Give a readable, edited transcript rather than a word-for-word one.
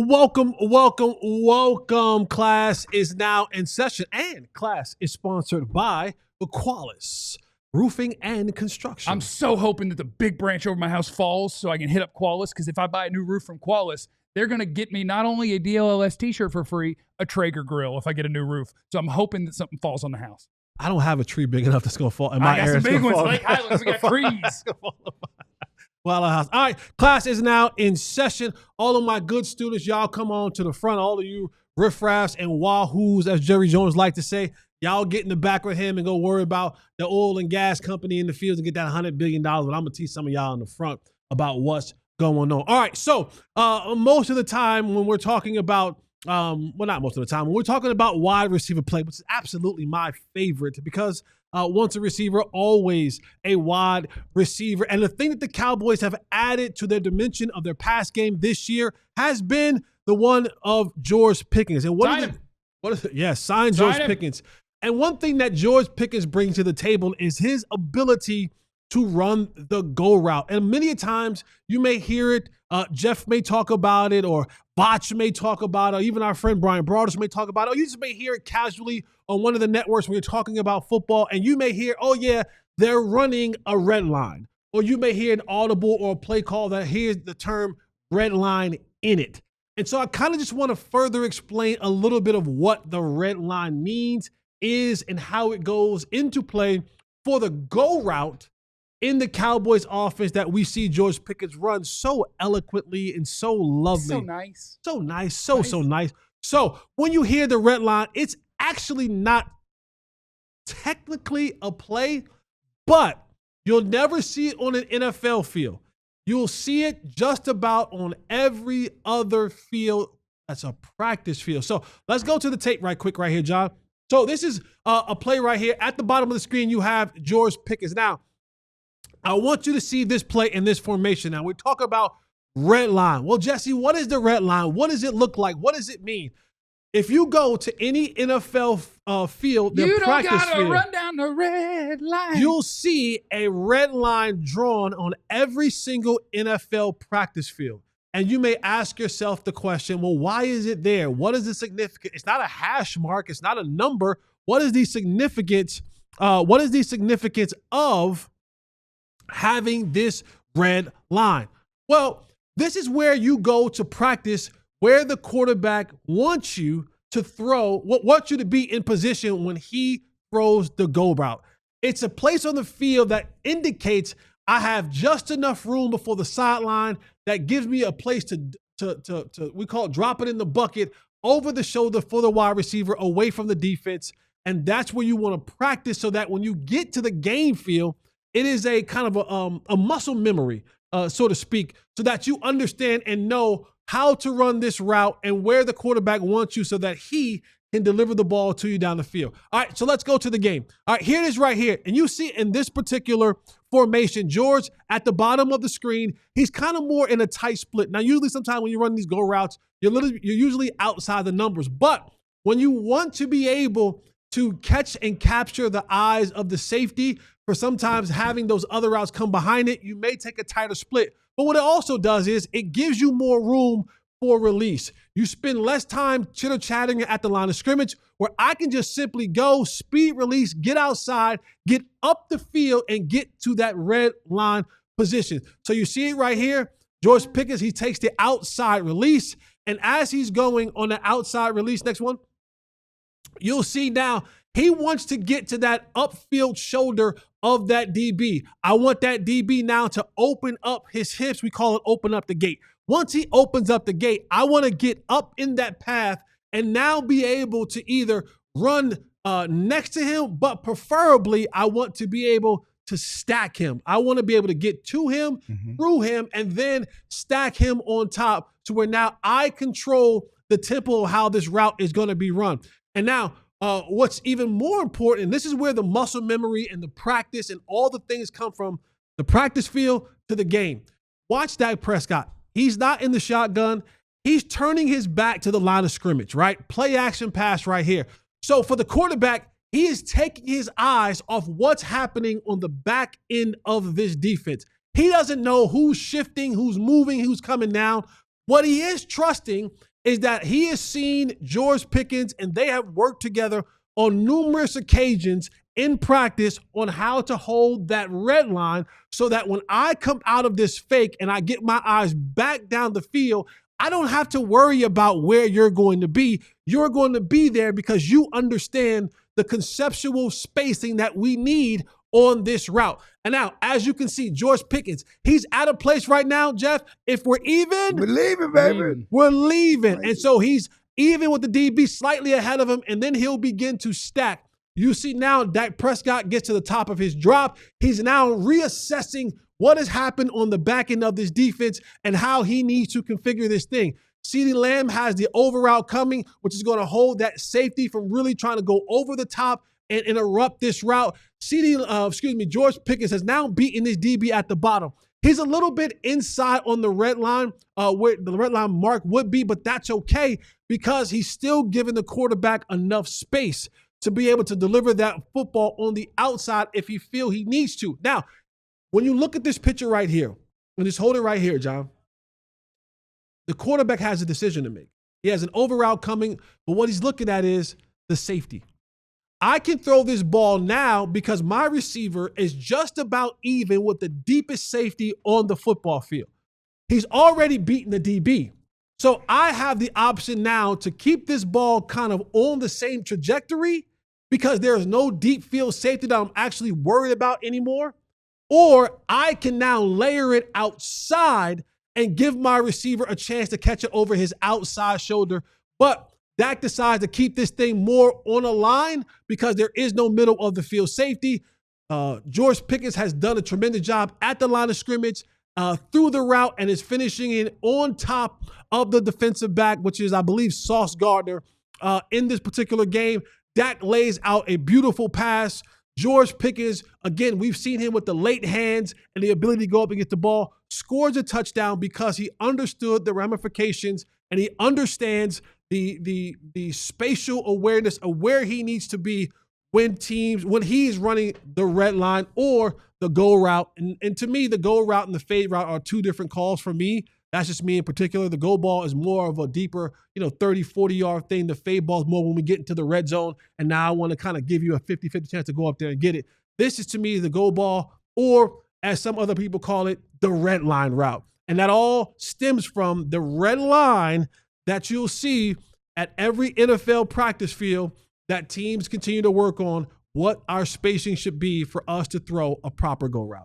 Welcome. Class is now in session, and class is sponsored by Qualis Roofing and Construction. I'm so hoping that the big branch over my house falls so I can hit up Qualis, because if I buy a new roof from Qualis, they're going to get me not only a DLLS t-shirt for free, a Traeger grill if I get a new roof. So I'm hoping that something falls on the house. I don't have a tree big enough that's going to fall in my area. I got some big ones. Lake Highlands, we got trees. Well, house. All right, class is now in session. All of my good students, y'all come on to the front. All of you riffraffs and wahoos, as Jerry Jones like to say, y'all get in the back with him and go worry about the oil and gas company in the fields and get that $100 billion. But I'm going to teach some of y'all in the front about what's going on. All right, so most of the time when we're talking about, not most of the time, when we're talking about wide receiver play, which is absolutely my favorite, because once a receiver, always a wide receiver. And the thing that the Cowboys have added to their dimension of their pass game this year has been the one of George Pickens. And sign George Pickens. And one thing that George Pickens brings to the table is his ability to run the go route. And many times you may hear it, Jeff may talk about it, or Botch may talk about it, or even our friend Brian Broadus may talk about it, or you just may hear it casually on one of the networks when you're talking about football, and you may hear, oh yeah, they're running a red line. Or you may hear an audible or a play call that hears the term red line in it. And so I kind of just want to further explain a little bit of what the red line means, is, and how it goes into play for the go route in the Cowboys offense that we see George Pickens run so eloquently and so lovely. So nice. So nice. So nice. So when you hear the red line, it's actually not technically a play, but you'll never see it on an NFL field. You'll see it just about on every other field that's a practice field. So let's go to the tape right quick right here, John. So this is a play right here. At the bottom of the screen, you have George Pickens. Now, I want you to see this play in this formation. Now, we talk about red line. Well, Jesse, what is the red line? What does it look like? What does it mean? If you go to any NFL field, their practice field, you don't gotta run down the red line. You'll see a red line drawn on every single NFL practice field. And you may ask yourself the question, well, why is it there? What is the significance? It's not a hash mark. It's not a number. What is the significance? What is the significance of having this red line? Well, this is where you go to practice, where the quarterback wants you to throw, wants you to be in position when he throws the go route. It's a place on the field that indicates I have just enough room before the sideline that gives me a place to we call it drop it in the bucket over the shoulder for the wide receiver away from the defense. And that's where you want to practice so that when you get to the game field, it is a kind of a muscle memory, so to speak, so that you understand and know how to run this route and where the quarterback wants you so that he can deliver the ball to you down the field. All right, so let's go to the game. All right, here it is right here. And you see in this particular formation, George at the bottom of the screen, he's kind of more in a tight split. Now, usually sometimes when you run these go routes, you're usually outside the numbers. But when you want to be able to catch and capture the eyes of the safety, for sometimes having those other routes come behind it, you may take a tighter split. But what it also does is it gives you more room for release. You spend less time chitter-chatting at the line of scrimmage, where I can just simply go, speed release, get outside, get up the field, and get to that red line position. So you see it right here. George Pickens, he takes the outside release. And as he's going on the outside release, next one, you'll see now he wants to get to that upfield shoulder of that DB. I want that DB now to open up his hips. We call it open up the gate. Once he opens up the gate, I want to get up in that path and now be able to either run next to him, but preferably I want to be able to stack him. I want to be able to get to him, through him, and then stack him on top to where now I control the tempo of how this route is going to be run. And now, what's even more important, and this is where the muscle memory and the practice and all the things come from, the practice field to the game. Watch Dak Prescott. He's not in the shotgun. He's turning his back to the line of scrimmage, right? Play action pass right here. So for the quarterback, he is taking his eyes off what's happening on the back end of this defense. He doesn't know who's shifting, who's moving, who's coming down. What he is trusting is that he has seen George Pickens and they have worked together on numerous occasions in practice on how to hold that red line so that when I come out of this fake and I get my eyes back down the field, I don't have to worry about where you're going to be. You're going to be there because you understand the conceptual spacing that we need on this route. And now, as you can see, George Pickens, he's at a place right now, Jeff, if we're even, We're leaving, baby. we're leaving. And so he's even with the DB slightly ahead of him, and then he'll begin to stack. You see now Dak Prescott gets to the top of his drop. He's now reassessing what has happened on the back end of this defense and how he needs to configure this thing. CeeDee Lamb has the over route coming, which is going to hold that safety from really trying to go over the top and interrupt this route. George Pickens has now beaten this DB at the bottom. He's a little bit inside on the red line, where the red line mark would be, but that's okay because he's still giving the quarterback enough space to be able to deliver that football on the outside if he feels he needs to. Now, when you look at this picture right here, and just hold it right here, John, the quarterback has a decision to make. He has an over route coming, but what he's looking at is the safety. I can throw this ball now because my receiver is just about even with the deepest safety on the football field. He's already beaten the DB. So I have the option now to keep this ball kind of on the same trajectory because there is no deep field safety that I'm actually worried about anymore. Or I can now layer it outside and give my receiver a chance to catch it over his outside shoulder. But Dak decides to keep this thing more on a line because there is no middle of the field safety. George Pickens has done a tremendous job at the line of scrimmage through the route and is finishing it on top of the defensive back, which is, I believe, Sauce Gardner. In this particular game, Dak lays out a beautiful pass. George Pickens, again, we've seen him with the late hands and the ability to go up and get the ball, scores a touchdown because he understood the ramifications and he understands the spatial awareness of where he needs to be when he's running the red line or the go route. And to me, the go route and the fade route are two different calls for me. That's just me in particular. The go ball is more of a deeper, 30, 40-yard thing. The fade ball is more when we get into the red zone. And now I want to kind of give you a 50-50 chance to go up there and get it. This is, to me, the go ball, or as some other people call it, the red line route. And that all stems from the red line that you'll see at every NFL practice field that teams continue to work on what our spacing should be for us to throw a proper go route.